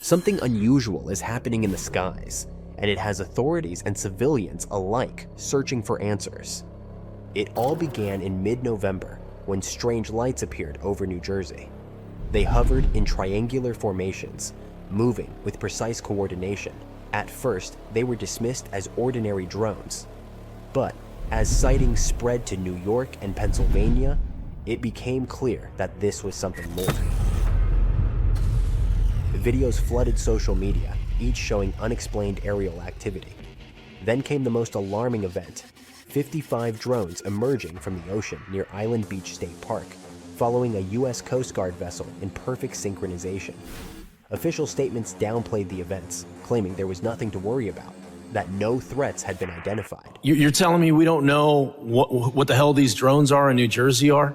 Something unusual is happening in the skies, and it has authorities and civilians alike searching for answers. It all began in mid-November when strange lights appeared over New Jersey. They hovered in triangular formations, moving with precise coordination. At first, they were dismissed as ordinary drones. But as sightings spread to New York and Pennsylvania, it became clear that this was something more. Videos flooded social media, each showing unexplained aerial activity. Then came the most alarming event: 55 drones emerging from the ocean near Island Beach State Park, following a U.S. Coast Guard vessel in perfect synchronization. Official statements downplayed the events, claiming there was nothing to worry about, that no threats had been identified. You're telling me we don't know what the hell these drones are in New Jersey are?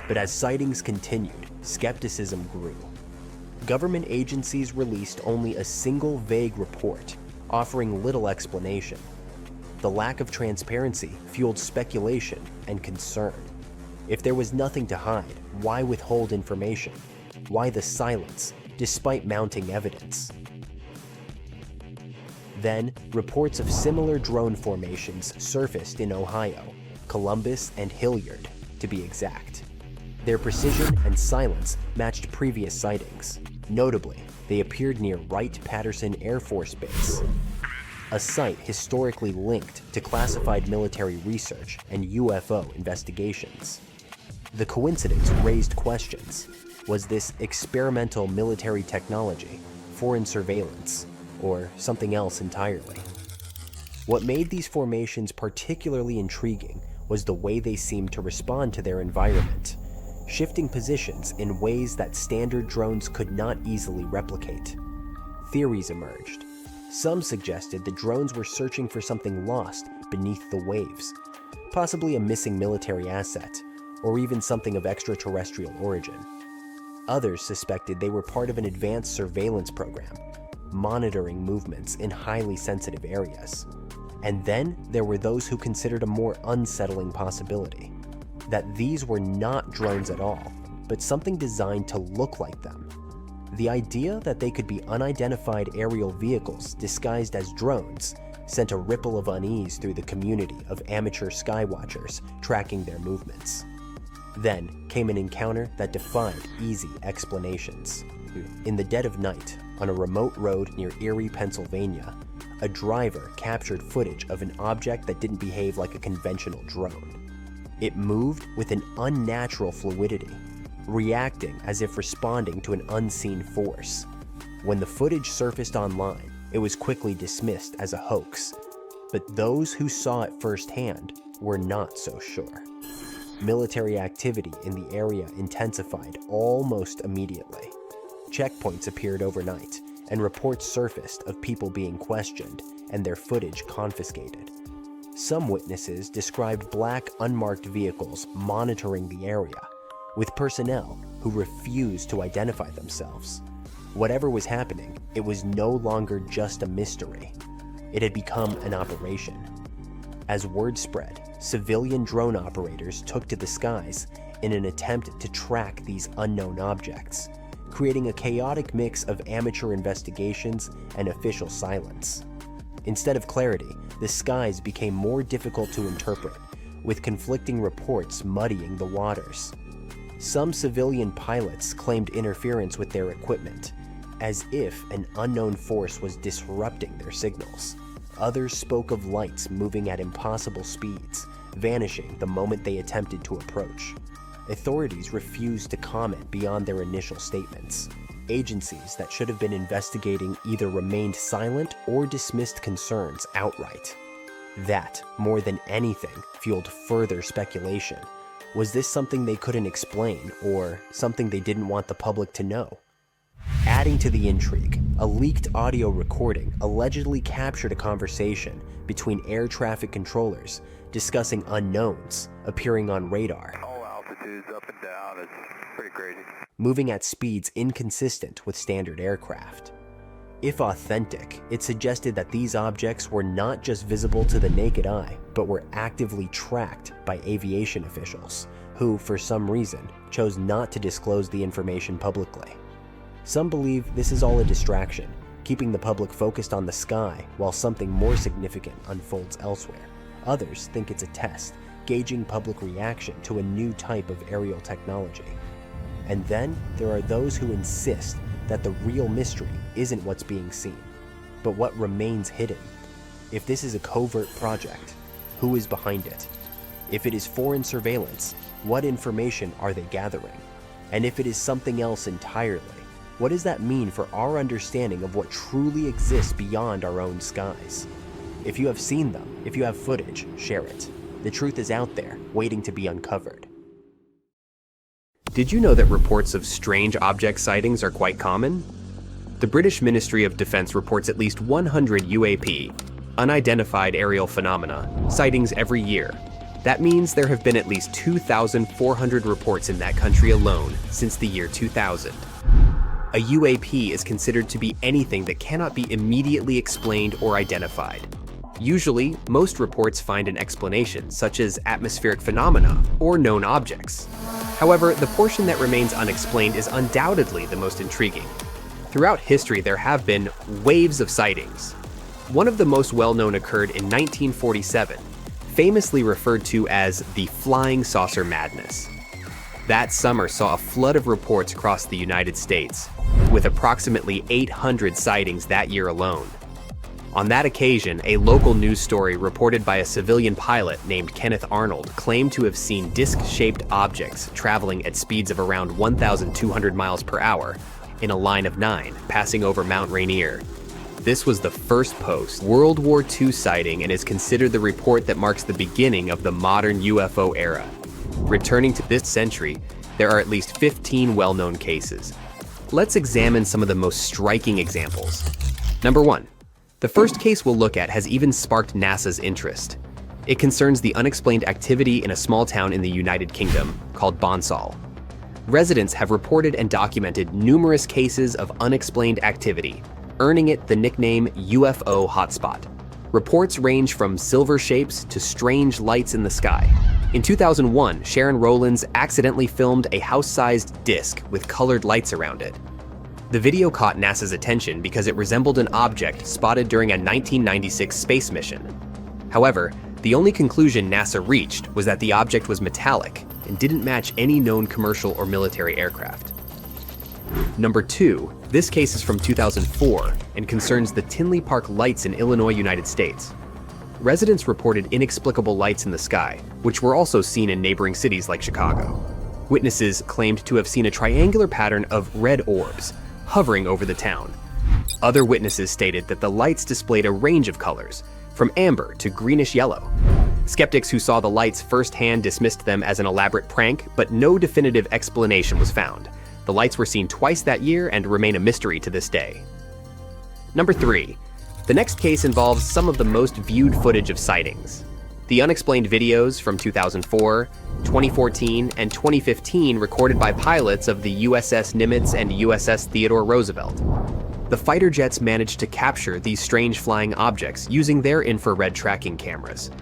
But as sightings continued, skepticism grew. Government agencies released only a single vague report, offering little explanation. The lack of transparency fueled speculation and concern. If there was nothing to hide, why withhold information? Why the silence, despite mounting evidence? Then, reports of similar drone formations surfaced in Ohio, Columbus, and Hilliard, to be exact. Their precision and silence matched previous sightings. Notably, they appeared near Wright-Patterson Air Force Base, a site historically linked to classified military research and UFO investigations. The coincidence raised questions. Was this experimental military technology, foreign surveillance, or something else entirely? What made these formations particularly intriguing was the way they seemed to respond to their environment, shifting positions in ways that standard drones could not easily replicate. Theories emerged. Some suggested the drones were searching for something lost beneath the waves, possibly a missing military asset, or even something of extraterrestrial origin. Others suspected they were part of an advanced surveillance program, monitoring movements in highly sensitive areas. And then there were those who considered a more unsettling possibility: that these were not drones at all, but something designed to look like them. The idea that they could be unidentified aerial vehicles disguised as drones sent a ripple of unease through the community of amateur skywatchers tracking their movements. Then came an encounter that defied easy explanations. In the dead of night, on a remote road near Erie, Pennsylvania, a driver captured footage of an object that didn't behave like a conventional drone. It moved with an unnatural fluidity, reacting as if responding to an unseen force. When the footage surfaced online, it was quickly dismissed as a hoax, but those who saw it firsthand were not so sure. Military activity in the area intensified almost immediately. Checkpoints appeared overnight, and reports surfaced of people being questioned and their footage confiscated. Some witnesses described black unmarked vehicles monitoring the area, with personnel who refused to identify themselves. Whatever was happening, it was no longer just a mystery. It had become an operation. As word spread, civilian drone operators took to the skies in an attempt to track these unknown objects, creating a chaotic mix of amateur investigations and official silence. Instead of clarity, the skies became more difficult to interpret, with conflicting reports muddying the waters. Some civilian pilots claimed interference with their equipment, as if an unknown force was disrupting their signals. Others spoke of lights moving at impossible speeds, vanishing the moment they attempted to approach. Authorities refused to comment beyond their initial statements. Agencies that should have been investigating either remained silent or dismissed concerns outright. That, more than anything, fueled further speculation. Was this something they couldn't explain, or something they didn't want the public to know? Adding to the intrigue, a leaked audio recording allegedly captured a conversation between air traffic controllers discussing unknowns appearing on radar. All altitudes up and down, it's pretty crazy. Moving at speeds inconsistent with standard aircraft. If authentic, it suggested that these objects were not just visible to the naked eye, but were actively tracked by aviation officials, who, for some reason, chose not to disclose the information publicly. Some believe this is all a distraction, keeping the public focused on the sky while something more significant unfolds elsewhere. Others think it's a test, gauging public reaction to a new type of aerial technology. And then there are those who insist that the real mystery isn't what's being seen, but what remains hidden. If this is a covert project, who is behind it? If it is foreign surveillance, what information are they gathering? And if it is something else entirely, what does that mean for our understanding of what truly exists beyond our own skies? If you have seen them, if you have footage, share it. The truth is out there, waiting to be uncovered. Did you know that reports of strange object sightings are quite common? The British Ministry of Defense reports at least 100 UAP, unidentified aerial phenomena, sightings every year. That means there have been at least 2,400 reports in that country alone since the year 2000. A UAP is considered to be anything that cannot be immediately explained or identified. Usually, most reports find an explanation, such as atmospheric phenomena or known objects. However, the portion that remains unexplained is undoubtedly the most intriguing. Throughout history, there have been waves of sightings. One of the most well-known occurred in 1947, famously referred to as the flying saucer madness. That summer saw a flood of reports across the United States, with approximately 800 sightings that year alone. On that occasion, a local news story reported by a civilian pilot named Kenneth Arnold claimed to have seen disc-shaped objects traveling at speeds of around 1,200 miles per hour in a line of 9, passing over Mount Rainier. This was the first post-World War II sighting and is considered the report that marks the beginning of the modern UFO era. Returning to this century, there are at least 15 well-known cases. Let's examine some of the most striking examples. Number 1. The first case we'll look at has even sparked NASA's interest. It concerns the unexplained activity in a small town in the United Kingdom called Bonsall. Residents have reported and documented numerous cases of unexplained activity, earning it the nickname UFO hotspot. Reports range from silver shapes to strange lights in the sky. In 2001, Sharon Rowlands accidentally filmed a house-sized disc with colored lights around it. The video caught NASA's attention because it resembled an object spotted during a 1996 space mission. However, the only conclusion NASA reached was that the object was metallic and didn't match any known commercial or military aircraft. Number 2. This case is from 2004 and concerns the Tinley Park lights in Illinois, United States. Residents reported inexplicable lights in the sky, which were also seen in neighboring cities like Chicago. Witnesses claimed to have seen a triangular pattern of red orbs hovering over the town. Other witnesses stated that the lights displayed a range of colors, from amber to greenish yellow. Skeptics who saw the lights firsthand dismissed them as an elaborate prank, but no definitive explanation was found. The lights were seen twice that year and remain a mystery to this day. Number 3. The next case involves some of the most viewed footage of sightings. The unexplained videos from 2004, 2014, and 2015 recorded by pilots of the USS Nimitz and USS Theodore Roosevelt. The fighter jets managed to capture these strange flying objects using their infrared tracking cameras.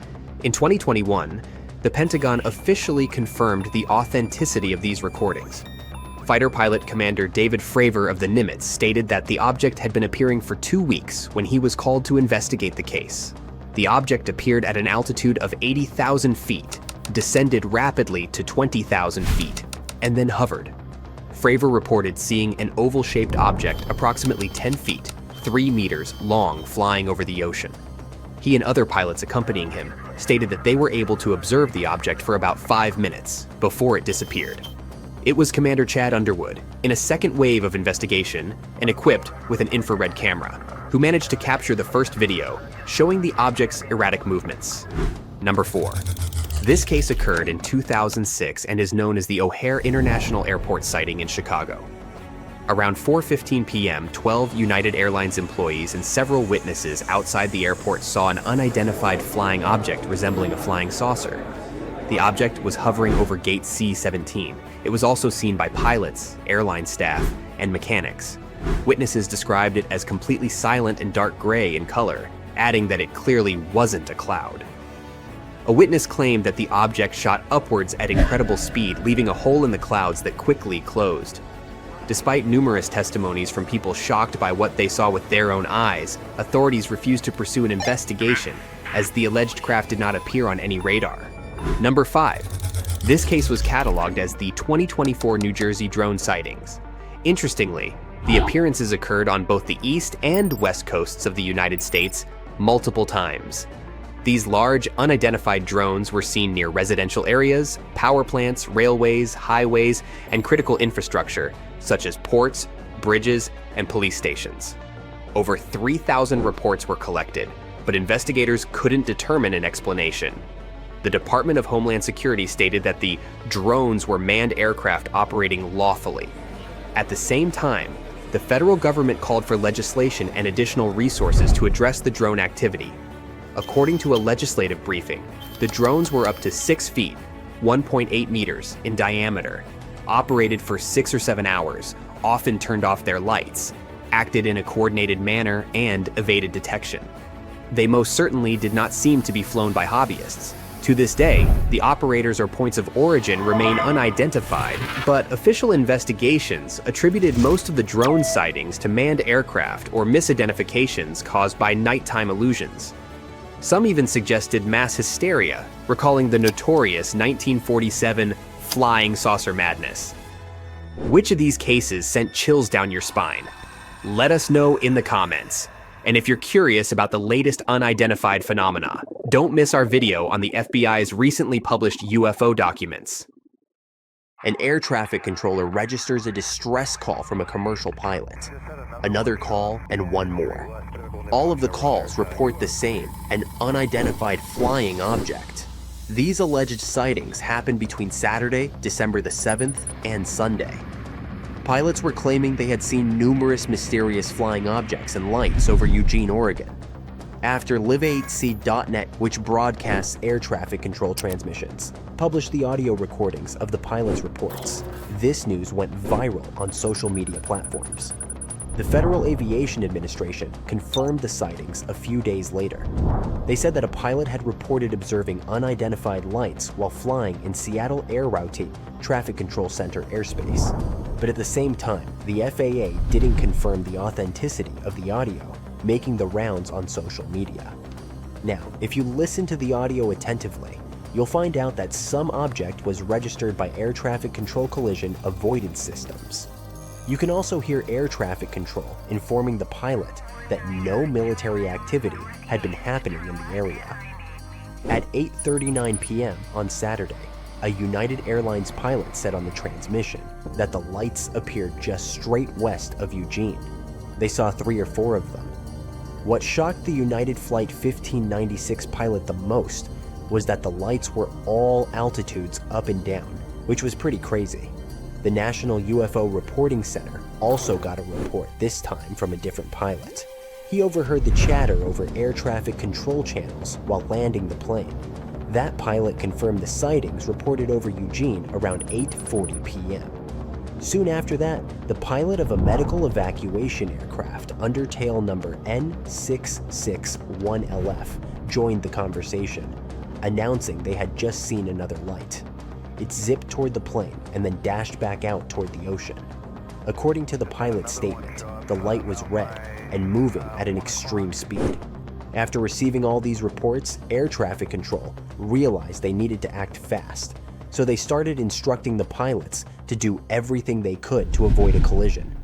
In 2021, the Pentagon officially confirmed the authenticity of these recordings. Fighter pilot Commander David Fravor of the Nimitz stated that the object had been appearing for 2 weeks when he was called to investigate the case. The object appeared at an altitude of 80,000 feet, descended rapidly to 20,000 feet, and then hovered. Fravor reported seeing an oval-shaped object approximately 10 feet, 3 meters long flying over the ocean. He and other pilots accompanying him stated that they were able to observe the object for about 5 minutes before it disappeared. It was Commander Chad Underwood, in a second wave of investigation and equipped with an infrared camera, who managed to capture the first video, showing the object's erratic movements. Number 4. This case occurred in 2006 and is known as the O'Hare International Airport sighting in Chicago. Around 4:15 p.m., 12 United Airlines employees and several witnesses outside the airport saw an unidentified flying object resembling a flying saucer. The object was hovering over gate C-17. It was also seen by pilots, airline staff, and mechanics. Witnesses described it as completely silent and dark gray in color, adding that it clearly wasn't a cloud. A witness claimed that the object shot upwards at incredible speed, leaving a hole in the clouds that quickly closed. Despite numerous testimonies from people shocked by what they saw with their own eyes, authorities refused to pursue an investigation as the alleged craft did not appear on any radar. Number 5. This case was cataloged as the 2024 New Jersey drone sightings. Interestingly, the appearances occurred on both the east and west coasts of the United States multiple times. These large, unidentified drones were seen near residential areas, power plants, railways, highways, and critical infrastructure, such as ports, bridges, and police stations. Over 3,000 reports were collected, but investigators couldn't determine an explanation. The Department of Homeland Security stated that the drones were manned aircraft operating lawfully. At the same time, the federal government called for legislation and additional resources to address the drone activity. According to a legislative briefing, the drones were up to 6 feet, 1.8 meters in diameter, operated for 6 or 7 hours, often turned off their lights, acted in a coordinated manner, and evaded detection. They most certainly did not seem to be flown by hobbyists. To this day, the operators or points of origin remain unidentified, but official investigations attributed most of the drone sightings to manned aircraft or misidentifications caused by nighttime illusions. Some even suggested mass hysteria, recalling the notorious 1947 flying saucer madness. Which of these cases sent chills down your spine? Let us know in the comments. And if you're curious about the latest unidentified phenomena, don't miss our video on the FBI's recently published UFO documents. An air traffic controller registers a distress call from a commercial pilot. Another call and one more. All of the calls report the same, an unidentified flying object. These alleged sightings happened between Saturday, December the 7th, and Sunday. Pilots were claiming they had seen numerous mysterious flying objects and lights over Eugene, Oregon. After Live8c.net, which broadcasts air traffic control transmissions, published the audio recordings of the pilots' reports, this news went viral on social media platforms. The Federal Aviation Administration confirmed the sightings a few days later. They said that a pilot had reported observing unidentified lights while flying in Seattle Air Route Traffic Control Center airspace. But at the same time, the FAA didn't confirm the authenticity of the audio, making the rounds on social media. Now, if you listen to the audio attentively, you'll find out that some object was registered by air traffic control collision avoidance systems. You can also hear air traffic control informing the pilot that no military activity had been happening in the area. At 8:39 p.m. on Saturday, a United Airlines pilot said on the transmission that the lights appeared just straight west of Eugene. They saw 3 or 4 of them. What shocked the United Flight 1596 pilot the most was that the lights were all altitudes up and down, which was pretty crazy. The National UFO Reporting Center also got a report, this time from a different pilot. He overheard the chatter over air traffic control channels while landing the plane. That pilot confirmed the sightings reported over Eugene around 8:40 p.m. Soon after that, the pilot of a medical evacuation aircraft under tail number N661LF joined the conversation, announcing they had just seen another light. It zipped toward the plane and then dashed back out toward the ocean. According to the pilot's statement, the light was red and moving at an extreme speed. After receiving all these reports, air traffic control realized they needed to act fast, so they started instructing the pilots to do everything they could to avoid a collision.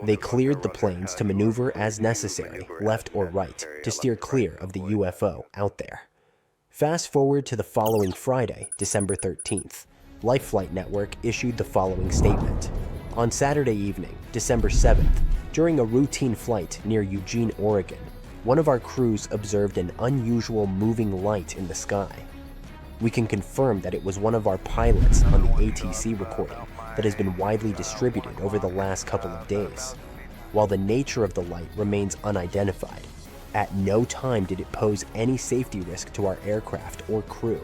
They cleared the planes to maneuver as necessary, left or right, to steer clear of the UFO out there. Fast forward to the following Friday, December 13th. Life Flight Network issued the following statement. On Saturday evening, December 7th, during a routine flight near Eugene, Oregon, one of our crews observed an unusual moving light in the sky. We can confirm that it was one of our pilots on the ATC recording that has been widely distributed over the last couple of days. While the nature of the light remains unidentified, at no time did it pose any safety risk to our aircraft or crew.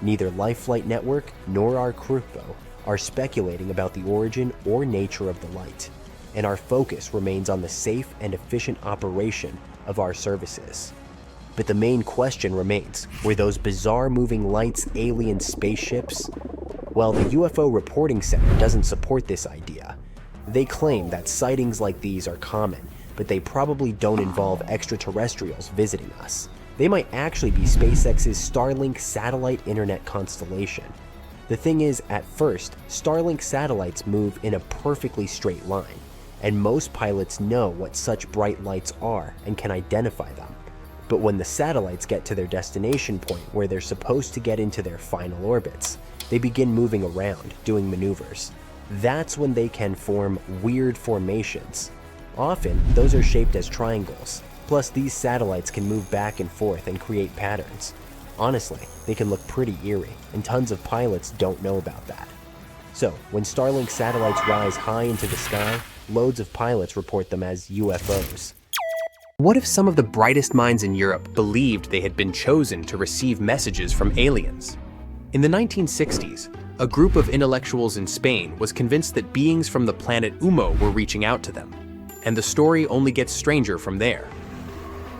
Neither Life Flight Network nor our crew, though, are speculating about the origin or nature of the light, and our focus remains on the safe and efficient operation of our services. But the main question remains, were those bizarre moving lights alien spaceships? Well, the UFO Reporting Center doesn't support this idea. They claim that sightings like these are common, but they probably don't involve extraterrestrials visiting us. They might actually be SpaceX's Starlink satellite internet constellation. The thing is, at first, Starlink satellites move in a perfectly straight line, and most pilots know what such bright lights are and can identify them. But when the satellites get to their destination point where they're supposed to get into their final orbits, they begin moving around, doing maneuvers. That's when they can form weird formations. Often, those are shaped as triangles. Plus, these satellites can move back and forth and create patterns. Honestly, they can look pretty eerie, and tons of pilots don't know about that. So, when Starlink satellites rise high into the sky, loads of pilots report them as UFOs. What if some of the brightest minds in Europe believed they had been chosen to receive messages from aliens? In the 1960s, a group of intellectuals in Spain was convinced that beings from the planet Umo were reaching out to them, and the story only gets stranger from there.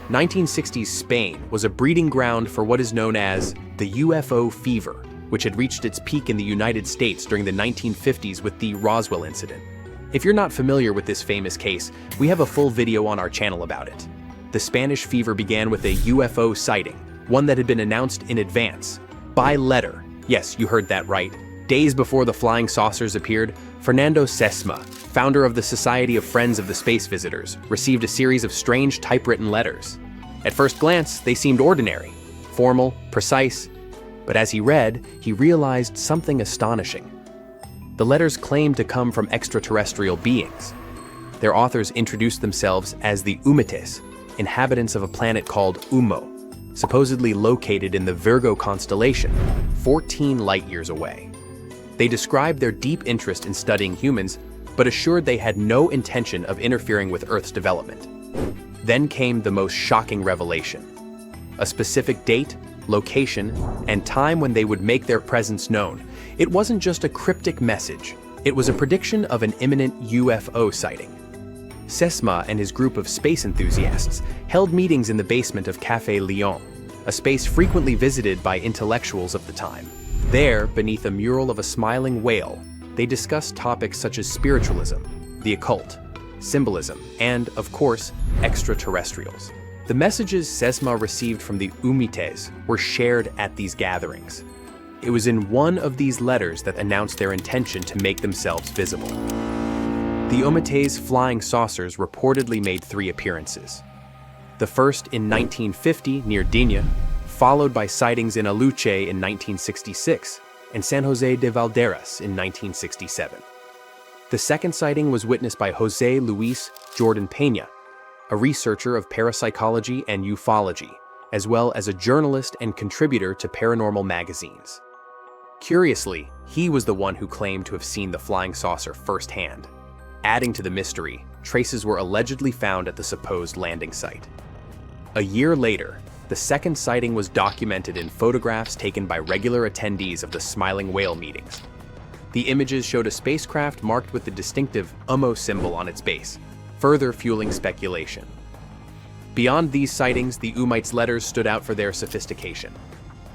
1960s Spain was a breeding ground for what is known as the UFO fever, which had reached its peak in the United States during the 1950s with the Roswell incident. If you're not familiar with this famous case, we have a full video on our channel about it. The Spanish fever began with a UFO sighting, one that had been announced in advance, by letter. Yes, you heard that right. Days before the flying saucers appeared, Fernando Sesma, founder of the Society of Friends of the Space Visitors, received a series of strange typewritten letters. At first glance, they seemed ordinary, formal, precise, but as he read, he realized something astonishing. The letters claimed to come from extraterrestrial beings. Their authors introduced themselves as the Umetes, inhabitants of a planet called Umo, supposedly located in the Virgo constellation, 14 light-years away. They described their deep interest in studying humans, but assured they had no intention of interfering with Earth's development. Then came the most shocking revelation: a specific date, location, and time when they would make their presence known. It wasn't just a cryptic message, it was a prediction of an imminent UFO sighting. Sesma and his group of space enthusiasts held meetings in the basement of Café Lyon, a space frequently visited by intellectuals of the time. There, beneath a mural of a smiling whale, they discussed topics such as spiritualism, the occult, symbolism, and, of course, extraterrestrials. The messages Sesma received from the Umetes were shared at these gatherings. It was in one of these letters that announced their intention to make themselves visible. The Umetes flying saucers reportedly made 3 appearances. The first in 1950 near Digne, followed by sightings in Aluche in 1966 and San Jose de Valderas in 1967. The second sighting was witnessed by Jose Luis Jordan Peña, a researcher of parapsychology and ufology, as well as a journalist and contributor to paranormal magazines. Curiously, he was the one who claimed to have seen the flying saucer firsthand. Adding to the mystery, traces were allegedly found at the supposed landing site. A year later, the second sighting was documented in photographs taken by regular attendees of the Smiling Whale meetings. The images showed a spacecraft marked with the distinctive UMO symbol on its base, further fueling speculation. Beyond these sightings, the Umites' letters stood out for their sophistication.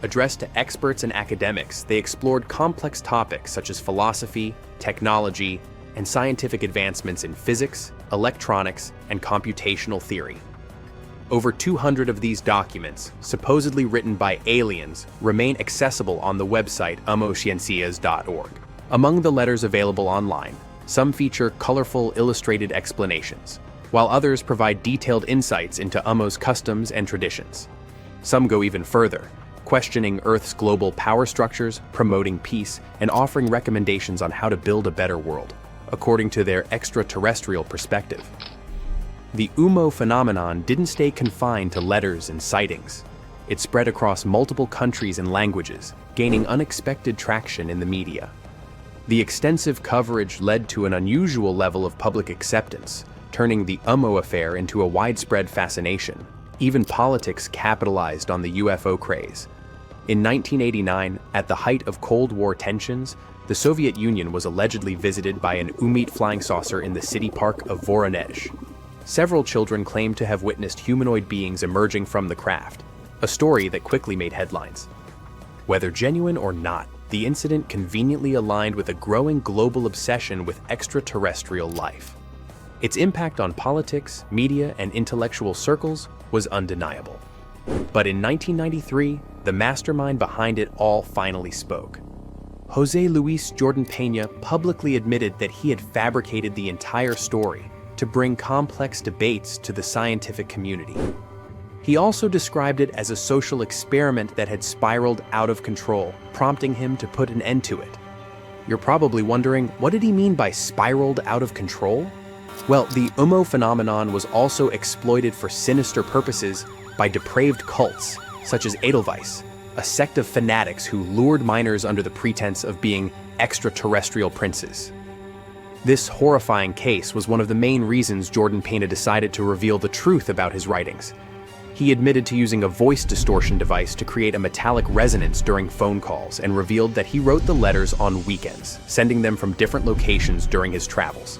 Addressed to experts and academics, they explored complex topics such as philosophy, technology, and scientific advancements in physics, electronics, and computational theory. Over 200 of these documents, supposedly written by aliens, remain accessible on the website umosciencias.org. Among the letters available online, some feature colorful illustrated explanations, while others provide detailed insights into UMO's customs and traditions. Some go even further, questioning Earth's global power structures, promoting peace, and offering recommendations on how to build a better world, according to their extraterrestrial perspective. The UMO phenomenon didn't stay confined to letters and sightings. It spread across multiple countries and languages, gaining unexpected traction in the media. The extensive coverage led to an unusual level of public acceptance, turning the UMO affair into a widespread fascination. Even politics capitalized on the UFO craze. In 1989, at the height of Cold War tensions, the Soviet Union was allegedly visited by an Umit flying saucer in the city park of Voronezh. several children claimed to have witnessed humanoid beings emerging from the craft, a story that quickly made headlines. Whether genuine or not, the incident conveniently aligned with a growing global obsession with extraterrestrial life. Its impact on politics, media, and intellectual circles was undeniable. But in 1993, the mastermind behind it all finally spoke. José Luis Jordan Peña publicly admitted that he had fabricated the entire story to bring complex debates to the scientific community. He also described it as a social experiment that had spiraled out of control, prompting him to put an end to it. You're probably wondering, what did he mean by spiraled out of control? Well, the UFO phenomenon was also exploited for sinister purposes by depraved cults, such as Edelweiss, a sect of fanatics who lured minors under the pretense of being extraterrestrial princes. This horrifying case was one of the main reasons Jordan Peña decided to reveal the truth about his writings. He admitted to using a voice distortion device to create a metallic resonance during phone calls and revealed that he wrote the letters on weekends, sending them from different locations during his travels.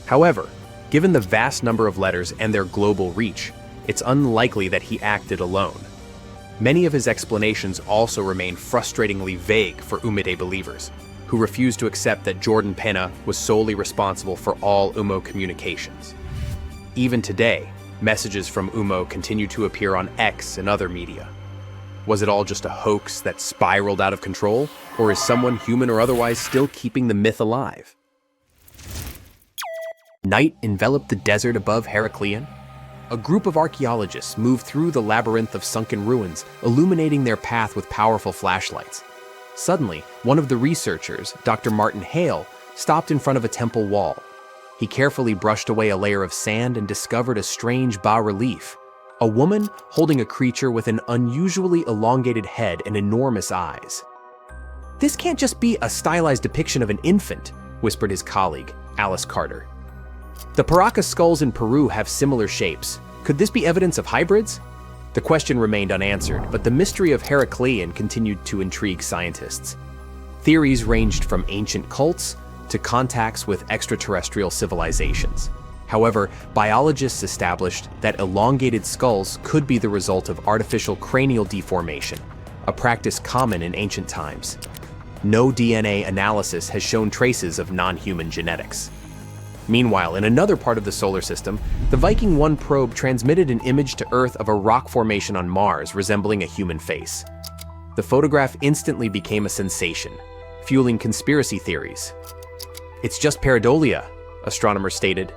However, given the vast number of letters and their global reach, it's unlikely that he acted alone. Many of his explanations also remain frustratingly vague for Umide believers, who refuse to accept that Jordan Peña was solely responsible for all UMO communications. Even today, messages from UMO continue to appear on X and other media. Was it all just a hoax that spiraled out of control, or is someone, human or otherwise, still keeping the myth alive? Night enveloped the desert above Heraklion. A group of archaeologists moved through the labyrinth of sunken ruins, illuminating their path with powerful flashlights. Suddenly, one of the researchers, Dr. Martin Hale, stopped in front of a temple wall. He carefully brushed away a layer of sand and discovered a strange bas-relief. A woman holding a creature with an unusually elongated head and enormous eyes. "This can't just be a stylized depiction of an infant," whispered his colleague, Alice Carter. "The Paracas skulls in Peru have similar shapes. Could this be evidence of hybrids?" The question remained unanswered, but the mystery of Heraklion continued to intrigue scientists. Theories ranged from ancient cults to contacts with extraterrestrial civilizations. However, biologists established that elongated skulls could be the result of artificial cranial deformation, a practice common in ancient times. No DNA analysis has shown traces of non-human genetics. Meanwhile, in another part of the solar system, the Viking 1 probe transmitted an image to Earth of a rock formation on Mars resembling a human face. The photograph instantly became a sensation, fueling conspiracy theories. "It's just pareidolia," astronomers stated.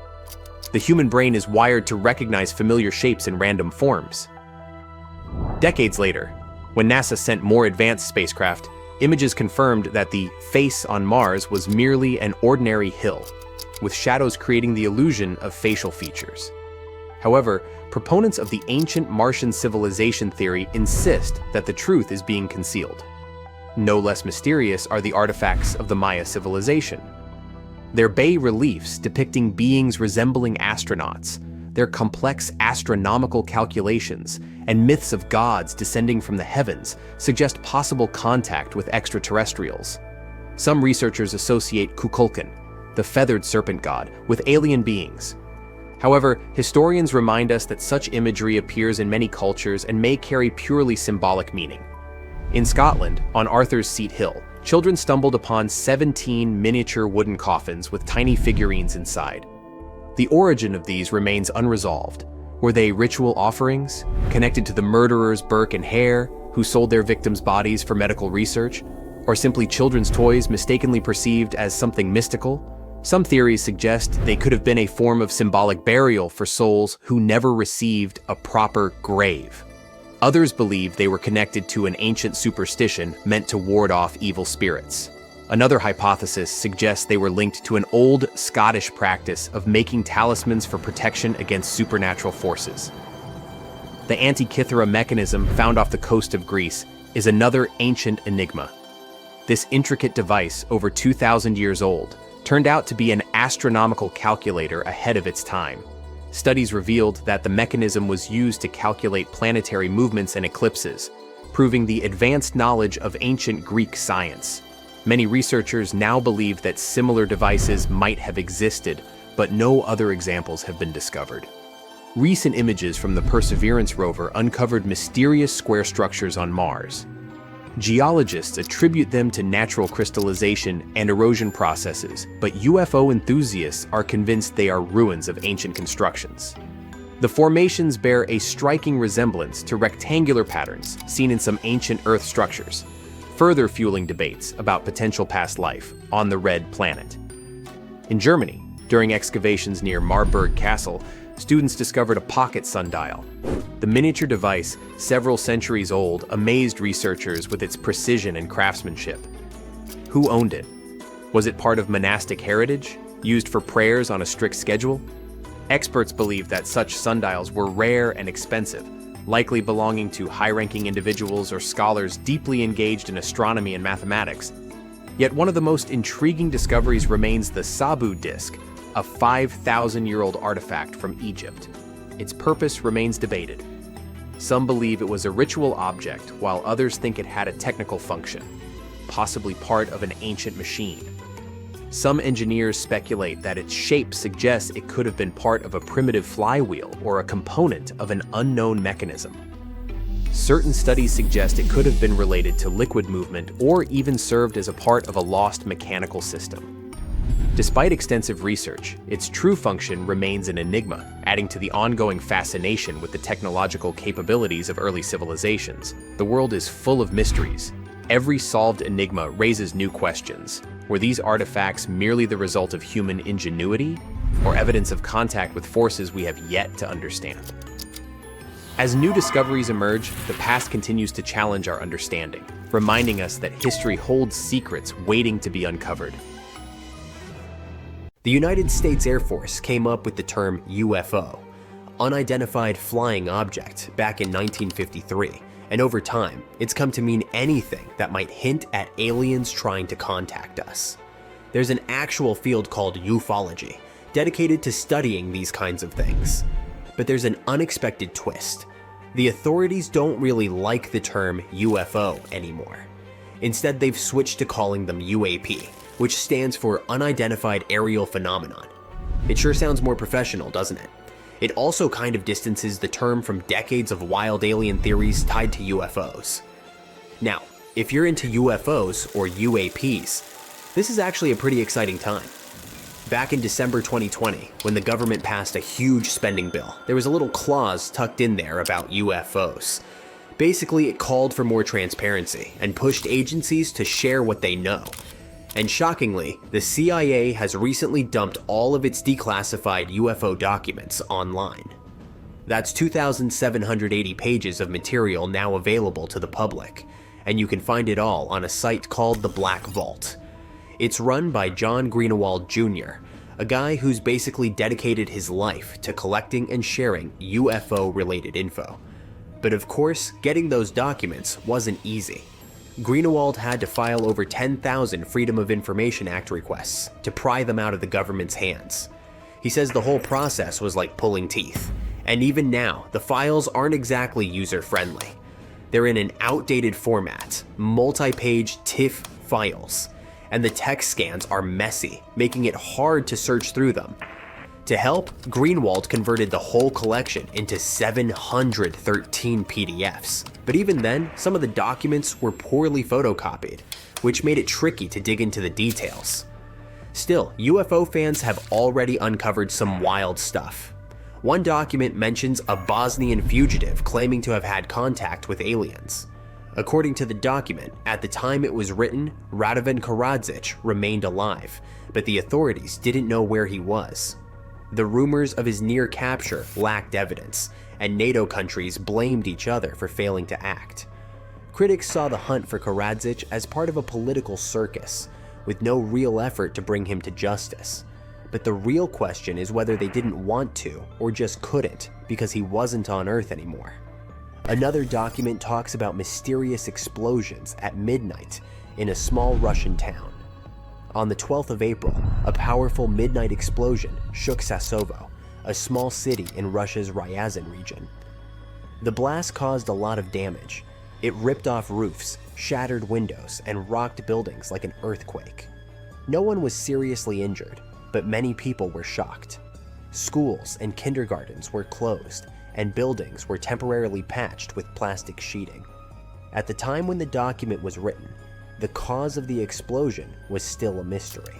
"The human brain is wired to recognize familiar shapes in random forms." Decades later, when NASA sent more advanced spacecraft, images confirmed that the face on Mars was merely an ordinary hill, with shadows creating the illusion of facial features. However, proponents of the ancient Martian civilization theory insist that the truth is being concealed. No less mysterious are the artifacts of the Maya civilization. Their bas-reliefs depicting beings resembling astronauts, their complex astronomical calculations, and myths of gods descending from the heavens suggest possible contact with extraterrestrials. Some researchers associate Kukulkan, the feathered serpent god, with alien beings. However, historians remind us that such imagery appears in many cultures and may carry purely symbolic meaning. In Scotland, on Arthur's Seat Hill, children stumbled upon 17 miniature wooden coffins with tiny figurines inside. The origin of these remains unresolved. Were they ritual offerings, connected to the murderers Burke and Hare, who sold their victims' bodies for medical research, or simply children's toys mistakenly perceived as something mystical? Some theories suggest they could have been a form of symbolic burial for souls who never received a proper grave. Others believe they were connected to an ancient superstition meant to ward off evil spirits. Another hypothesis suggests they were linked to an old Scottish practice of making talismans for protection against supernatural forces. The Antikythera mechanism found off the coast of Greece is another ancient enigma. This intricate device, over 2,000 years old, turned out to be an astronomical calculator ahead of its time. Studies revealed that the mechanism was used to calculate planetary movements and eclipses, proving the advanced knowledge of ancient Greek science. Many researchers now believe that similar devices might have existed, but no other examples have been discovered. recent images from the Perseverance rover uncovered mysterious square structures on Mars. Geologists attribute them to natural crystallization and erosion processes, but UFO enthusiasts are convinced they are ruins of ancient constructions. The formations bear a striking resemblance to rectangular patterns seen in some ancient Earth structures, further fueling debates about potential past life on the Red Planet. In Germany, during excavations near Marburg Castle, students discovered a pocket sundial. The miniature device, several centuries old, amazed researchers with its precision and craftsmanship. Who owned it? Was it part of monastic heritage, used for prayers on a strict schedule? Experts believe that such sundials were rare and expensive, likely belonging to high-ranking individuals or scholars deeply engaged in astronomy and mathematics. Yet one of the most intriguing discoveries remains the Sabu disk, a 5,000-year-old artifact from Egypt. Its purpose remains debated. Some believe it was a ritual object, while others think it had a technical function, possibly part of an ancient machine. Some engineers speculate that its shape suggests it could have been part of a primitive flywheel or a component of an unknown mechanism. Certain studies suggest it could have been related to liquid movement or even served as a part of a lost mechanical system. Despite extensive research, its true function remains an enigma, adding to the ongoing fascination with the technological capabilities of early civilizations. The world is full of mysteries. Every solved enigma raises new questions. Were these artifacts merely the result of human ingenuity, or evidence of contact with forces we have yet to understand? As new discoveries emerge, the past continues to challenge our understanding, reminding us that history holds secrets waiting to be uncovered. The United States Air Force came up with the term UFO, unidentified flying object, back in 1953, and over time, it's come to mean anything that might hint at aliens trying to contact us. There's an actual field called ufology, dedicated to studying these kinds of things. But there's an unexpected twist. The authorities don't really like the term UFO anymore. Instead, they've switched to calling them UAP, which stands for Unidentified Aerial Phenomenon. It sure sounds more professional, doesn't it? It also kind of distances the term from decades of wild alien theories tied to UFOs. Now, if you're into UFOs or UAPs, this is actually a pretty exciting time. Back in December 2020, when the government passed a huge spending bill, there was a little clause tucked in there about UFOs. Basically, it called for more transparency and pushed agencies to share what they know. And shockingly, the CIA has recently dumped all of its declassified UFO documents online. That's 2,780 pages of material now available to the public, and you can find it all on a site called the Black Vault. It's run by John Greenewald Jr., a guy who's basically dedicated his life to collecting and sharing UFO-related info. But of course, getting those documents wasn't easy. Greenewald had to file over 10,000 Freedom of Information Act requests to pry them out of the government's hands. He says the whole process was like pulling teeth, and even now, the files aren't exactly user-friendly. They're in an outdated format, multi-page TIFF files, and the text scans are messy, making it hard to search through them. To help, Greenewald converted the whole collection into 713 PDFs. But even then, some of the documents were poorly photocopied, which made it tricky to dig into the details. Still, UFO fans have already uncovered some wild stuff. One document mentions a Bosnian fugitive claiming to have had contact with aliens. According to the document, at the time it was written, Radovan Karadzic remained alive, but the authorities didn't know where he was. The rumors of his near capture lacked evidence, and NATO countries blamed each other for failing to act. Critics saw the hunt for Karadzic as part of a political circus, with no real effort to bring him to justice. But the real question is whether they didn't want to, or just couldn't, because he wasn't on Earth anymore. Another document talks about mysterious explosions at midnight in a small Russian town. On the 12th of April, a powerful midnight explosion shook Sassovo, a small city in Russia's Ryazan region. The blast caused a lot of damage. It ripped off roofs, shattered windows, and rocked buildings like an earthquake. No one was seriously injured, but many people were shocked. schools and kindergartens were closed, and buildings were temporarily patched with plastic sheeting. At the time when the document was written, the cause of the explosion was still a mystery.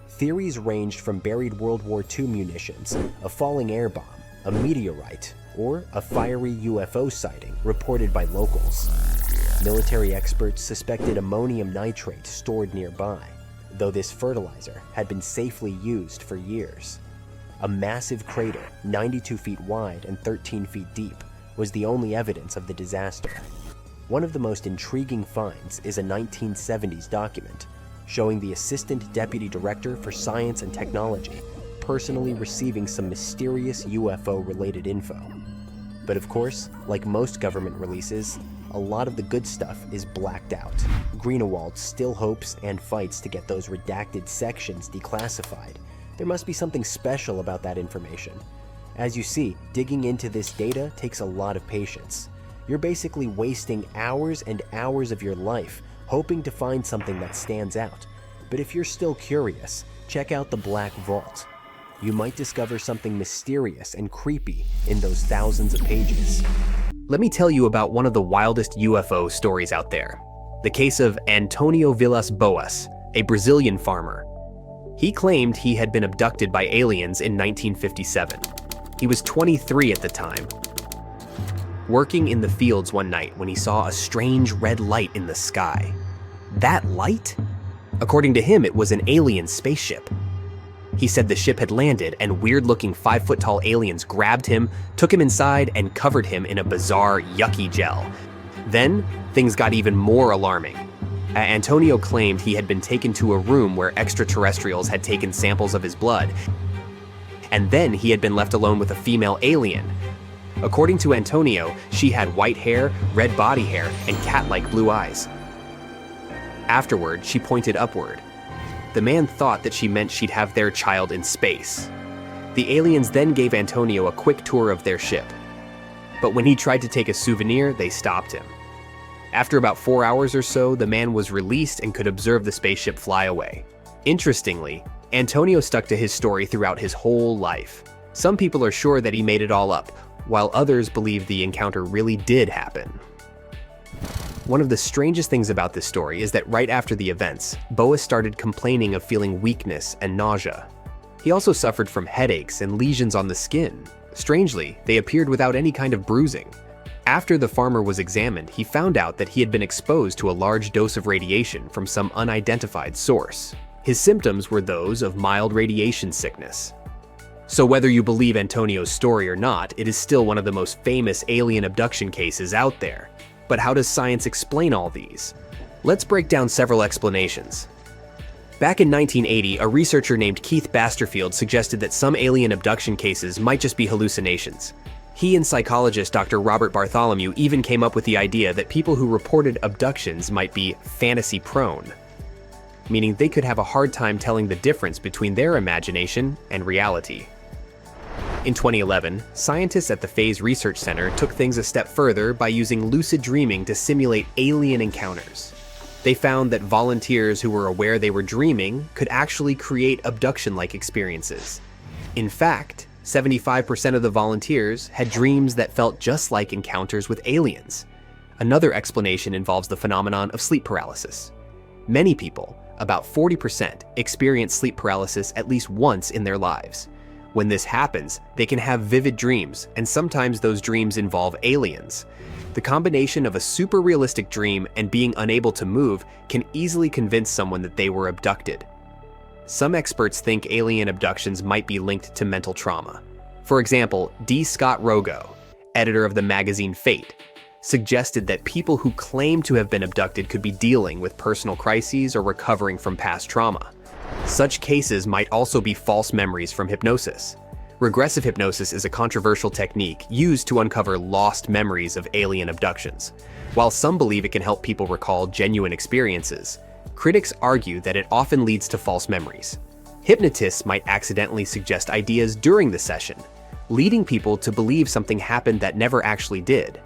Theories ranged from buried World War II munitions, a falling air bomb, a meteorite, or a fiery UFO sighting reported by locals. Military experts suspected ammonium nitrate stored nearby, though this fertilizer had been safely used for years. A massive crater, 92 feet wide and 13 feet deep, was the only evidence of the disaster. One of the most intriguing finds is a 1970s document showing the Assistant Deputy Director for Science and Technology personally receiving some mysterious UFO-related info. But of course, like most government releases, a lot of the good stuff is blacked out. Greenewald still hopes and fights to get those redacted sections declassified. There must be something special about that information. As you see, digging into this data takes a lot of patience. You're basically wasting hours and hours of your life hoping to find something that stands out. But if you're still curious, check out the Black Vault. You might discover something mysterious and creepy in those thousands of pages. Let me tell you about one of the wildest UFO stories out there. The case of Antonio Vilas Boas, a Brazilian farmer. He claimed he had been abducted by aliens in 1957. He was 23 at the time, working in the fields one night when he saw a strange red light in the sky. That light? According to him, it was an alien spaceship. He said the ship had landed and weird-looking 5-foot-tall aliens grabbed him, took him inside, and covered him in a bizarre, yucky gel. Then, things got even more alarming. Antonio claimed he had been taken to a room where extraterrestrials had taken samples of his blood, and then he had been left alone with a female alien. According to Antonio, she had white hair, red body hair, and cat-like blue eyes. Afterward, she pointed upward. The man thought that she meant she'd have their child in space. The aliens then gave Antonio a quick tour of their ship. But when he tried to take a souvenir, they stopped him. After about 4 hours or so, the man was released and could observe the spaceship fly away. Interestingly, Antonio stuck to his story throughout his whole life. Some people are sure that he made it all up, while others believe the encounter really did happen. One of the strangest things about this story is that right after the events, Boas started complaining of feeling weakness and nausea. He also suffered from headaches and lesions on the skin. Strangely, they appeared without any kind of bruising. After the farmer was examined, he found out that he had been exposed to a large dose of radiation from some unidentified source. His symptoms were those of mild radiation sickness. So whether you believe Antonio's story or not, it is still one of the most famous alien abduction cases out there. But how does science explain all these? Let's break down several explanations. Back in 1980, a researcher named Keith Basterfield suggested that some alien abduction cases might just be hallucinations. He and psychologist Dr. Robert Bartholomew even came up with the idea that people who reported abductions might be fantasy-prone, meaning they could have a hard time telling the difference between their imagination and reality. In 2011, scientists at the Phase Research Center took things a step further by using lucid dreaming to simulate alien encounters. They found that volunteers who were aware they were dreaming could actually create abduction-like experiences. In fact, 75% of the volunteers had dreams that felt just like encounters with aliens. Another explanation involves the phenomenon of sleep paralysis. Many people, about 40%, experience sleep paralysis at least once in their lives. When this happens, they can have vivid dreams, and sometimes those dreams involve aliens. The combination of a super realistic dream and being unable to move can easily convince someone that they were abducted. Some experts think alien abductions might be linked to mental trauma. For example, D. Scott Rogo, editor of the magazine Fate, suggested that people who claim to have been abducted could be dealing with personal crises or recovering from past trauma. Such cases might also be false memories from hypnosis. Regressive hypnosis is a controversial technique used to uncover lost memories of alien abductions. While some believe it can help people recall genuine experiences, critics argue that it often leads to false memories. Hypnotists might accidentally suggest ideas during the session, leading people to believe something happened that never actually did.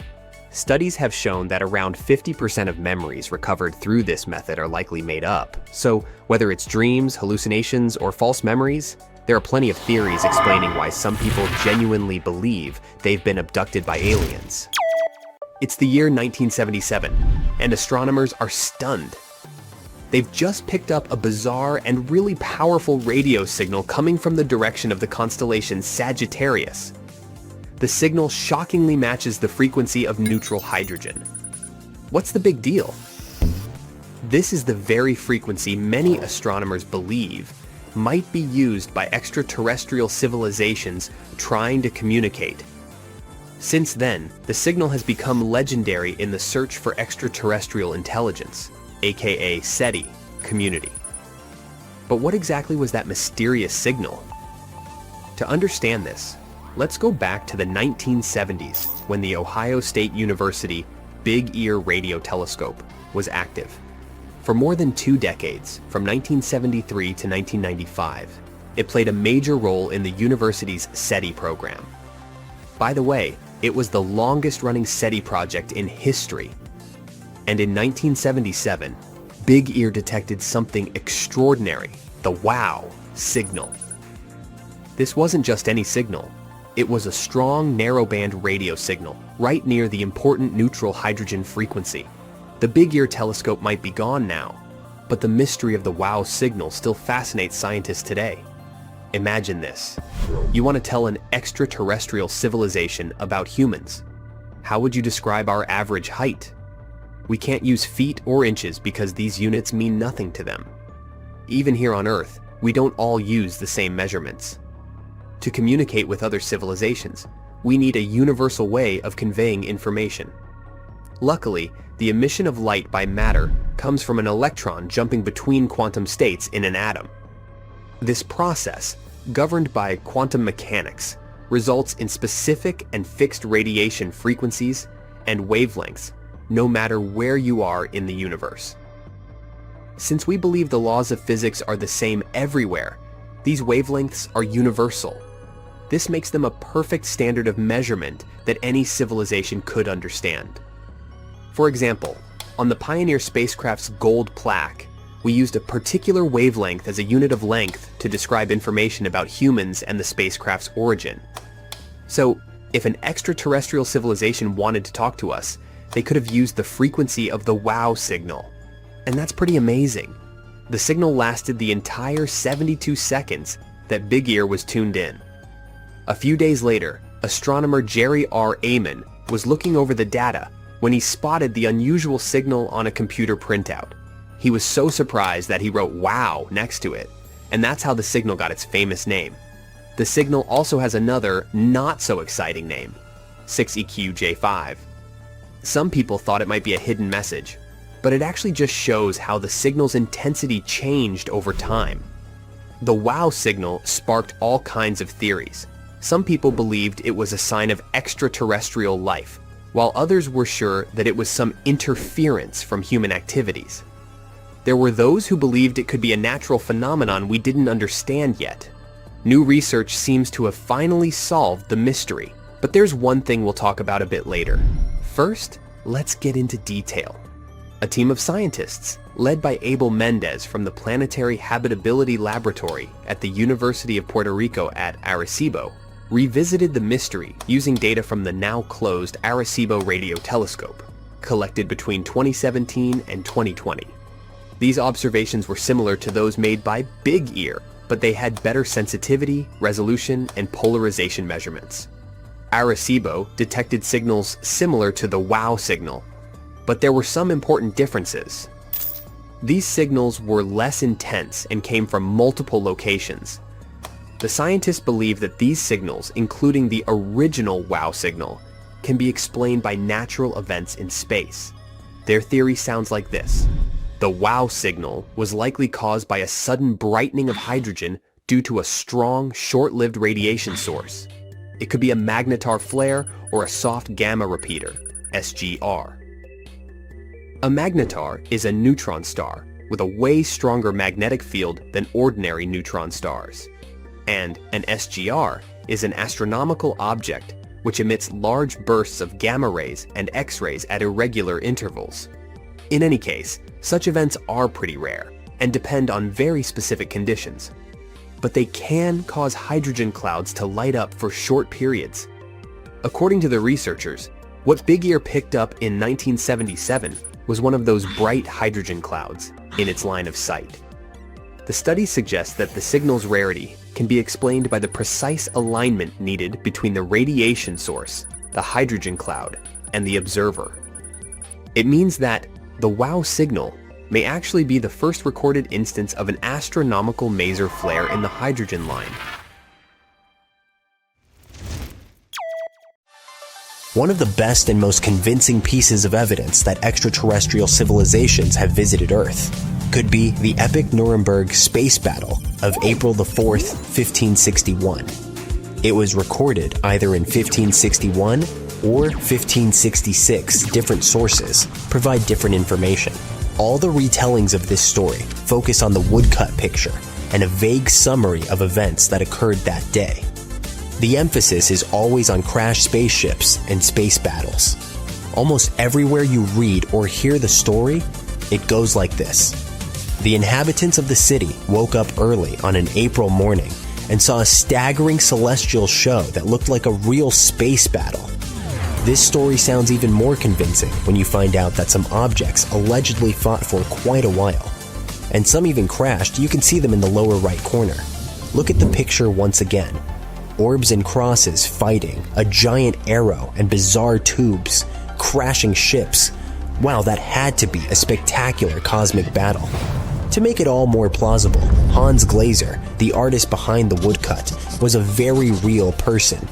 Studies have shown that around 50% of memories recovered through this method are likely made up. So, whether it's dreams, hallucinations, or false memories, There are plenty of theories explaining why some people genuinely believe they've been abducted by aliens. It's the year 1977, and astronomers are stunned. They've just picked up a bizarre and really powerful radio signal coming from the direction of the constellation Sagittarius. The signal shockingly matches the frequency of neutral hydrogen. What's the big deal? This is the very frequency many astronomers believe might be used by extraterrestrial civilizations trying to communicate. Since then, the signal has become legendary in the search for extraterrestrial intelligence, aka SETI, community. But what exactly was that mysterious signal? To understand this, let's go back to the 1970s when the Ohio State University Big Ear Radio Telescope was active. For more than 2 decades, from 1973 to 1995, it played a major role in the university's SETI program. By the way, it was the longest-running SETI project in history. And in 1977, Big Ear detected something extraordinary, the WOW signal. This wasn't just any signal. It was a strong narrowband radio signal, right near the important neutral hydrogen frequency. The Big Ear telescope might be gone now, but the mystery of the WOW signal still fascinates scientists today. Imagine this. You want to tell an extraterrestrial civilization about humans. How would you describe our average height? We can't use feet or inches because these units mean nothing to them. Even here on Earth, we don't all use the same measurements. To communicate with other civilizations, we need a universal way of conveying information. Luckily, the emission of light by matter comes from an electron jumping between quantum states in an atom. This process, governed by quantum mechanics, results in specific and fixed radiation frequencies and wavelengths, no matter where you are in the universe. Since we believe the laws of physics are the same everywhere, these wavelengths are universal. This makes them a perfect standard of measurement that any civilization could understand. For example, on the Pioneer spacecraft's gold plaque, we used a particular wavelength as a unit of length to describe information about humans and the spacecraft's origin. So, if an extraterrestrial civilization wanted to talk to us, they could have used the frequency of the WOW signal. And that's pretty amazing. The signal lasted the entire 72 seconds that Big Ear was tuned in. A few days later, astronomer Jerry R. Amon was looking over the data when he spotted the unusual signal on a computer printout. He was so surprised that he wrote WOW next to it, and that's how the signal got its famous name. The signal also has another, not so exciting name, 6EQJ5. Some people thought it might be a hidden message, but it actually just shows how the signal's intensity changed over time. The WOW signal sparked all kinds of theories. Some people believed it was a sign of extraterrestrial life, while others were sure that it was some interference from human activities. There were those who believed it could be a natural phenomenon we didn't understand yet. New research seems to have finally solved the mystery, but there's one thing we'll talk about a bit later. First, let's get into detail. A team of scientists, led by Abel Mendez from the Planetary Habitability Laboratory at the University of Puerto Rico at Arecibo, revisited the mystery using data from the now-closed Arecibo Radio Telescope, collected between 2017 and 2020. These observations were similar to those made by Big Ear, but they had better sensitivity, resolution, and polarization measurements. Arecibo detected signals similar to the WOW signal, but there were some important differences. These signals were less intense and came from multiple locations. The scientists believe that these signals, including the original WOW signal, can be explained by natural events in space. Their theory sounds like this. The WOW signal was likely caused by a sudden brightening of hydrogen due to a strong, short-lived radiation source. It could be a magnetar flare or a soft gamma repeater, SGR. A magnetar is a neutron star with a way stronger magnetic field than ordinary neutron stars. And an SGR is an astronomical object which emits large bursts of gamma rays and X-rays at irregular intervals. In any case, such events are pretty rare and depend on very specific conditions. but they can cause hydrogen clouds to light up for short periods. According to the researchers, what Big Ear picked up in 1977 was one of those bright hydrogen clouds in its line of sight. The study suggests that the signal's rarity can be explained by the precise alignment needed between the radiation source, the hydrogen cloud, and the observer. It means that the WOW signal may actually be the first recorded instance of an astronomical maser flare in the hydrogen line. One of the best and most convincing pieces of evidence that extraterrestrial civilizations have visited Earth could be the epic Nuremberg space battle of April the 4th, 1561. It was recorded either in 1561 or 1566. Different sources provide different information. All the retellings of this story focus on the woodcut picture and a vague summary of events that occurred that day. The emphasis is always on crashed spaceships and space battles. Almost everywhere you read or hear the story, it goes like this. The inhabitants of the city woke up early on an April morning and saw a staggering celestial show that looked like a real space battle. This story sounds even more convincing when you find out that some objects allegedly fought for quite a while. And some even crashed. You can see them in the lower right corner. Look at the picture once again. Orbs and crosses fighting, a giant arrow and bizarre tubes, crashing ships. Wow, that had to be a spectacular cosmic battle. To make it all more plausible, Hans Glaser, the artist behind the woodcut, was a very real person.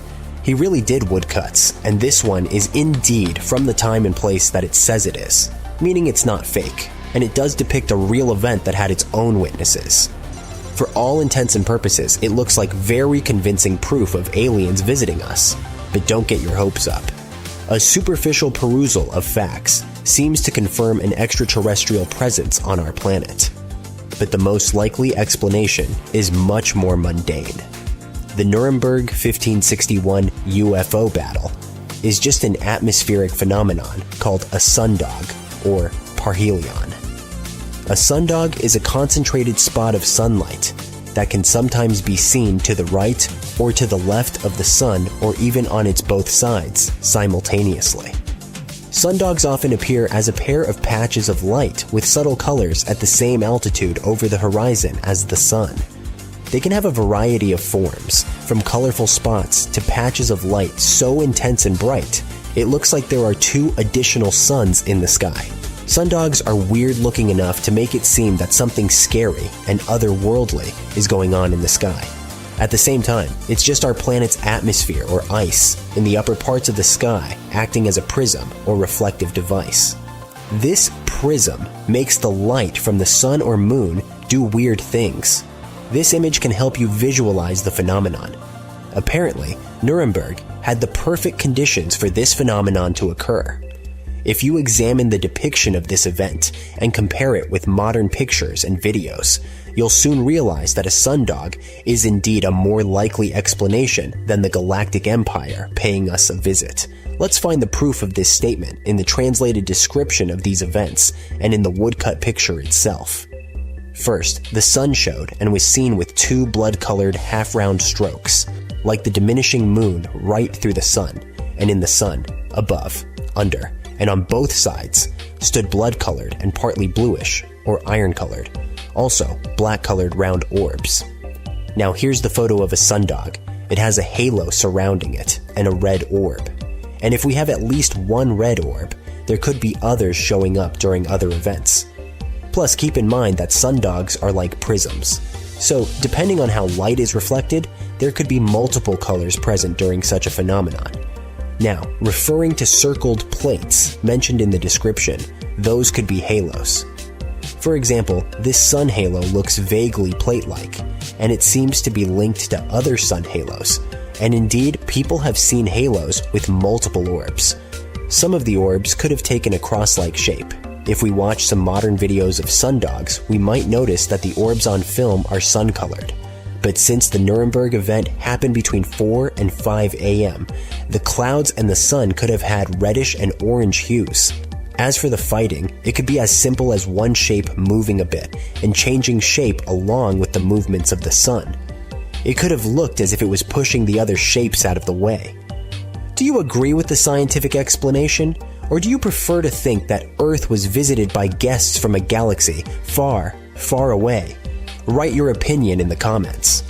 He really did woodcuts, and this one is indeed from the time and place that it says it is, meaning it's not fake, and it does depict a real event that had its own witnesses. For all intents and purposes, it looks like very convincing proof of aliens visiting us, but don't get your hopes up. A superficial perusal of facts seems to confirm an extraterrestrial presence on our planet. But the most likely explanation is much more mundane. The Nuremberg 1561 UFO battle is just an atmospheric phenomenon called a sundog, or parhelion. A sundog is a concentrated spot of sunlight that can sometimes be seen to the right or to the left of the sun, or even on its both sides simultaneously. Sundogs often appear as a pair of patches of light with subtle colors at the same altitude over the horizon as the sun. They can have a variety of forms, from colorful spots to patches of light so intense and bright, it looks like there are two additional suns in the sky. Sundogs are weird looking enough to make it seem that something scary and otherworldly is going on in the sky. At the same time, it's just our planet's atmosphere or ice in the upper parts of the sky acting as a prism or reflective device. This prism makes the light from the sun or moon do weird things. This image can help you visualize the phenomenon. Apparently, Nuremberg had the perfect conditions for this phenomenon to occur. If you examine the depiction of this event and compare it with modern pictures and videos, you'll soon realize that a sundog is indeed a more likely explanation than the galactic empire paying us a visit. Let's find the proof of this statement in the translated description of these events and in the woodcut picture itself. First, the sun showed and was seen with two blood-colored half-round strokes, like the diminishing moon right through the sun, and in the sun, above, under, and on both sides, stood blood-colored and partly bluish, or iron-colored, also black-colored round orbs. Now here's the photo of a sundog. It has a halo surrounding it, and a red orb. And if we have at least one red orb, there could be others showing up during other events. Plus, keep in mind that sundogs are like prisms. So, depending on how light is reflected, there could be multiple colors present during such a phenomenon. Now, referring to circled plates mentioned in the description, those could be halos. For example, this sun halo looks vaguely plate-like, and it seems to be linked to other sun halos. And indeed, people have seen halos with multiple orbs. Some of the orbs could have taken a cross-like shape. If we watch some modern videos of sundogs, we might notice that the orbs on film are sun-colored. But since the Nuremberg event happened between 4 and 5 a.m., the clouds and the sun could have had reddish and orange hues. As for the fighting, it could be as simple as one shape moving a bit and changing shape along with the movements of the sun. It could have looked as if it was pushing the other shapes out of the way. Do you agree with the scientific explanation, or do you prefer to think that Earth was visited by guests from a galaxy far, far away? Write your opinion in the comments.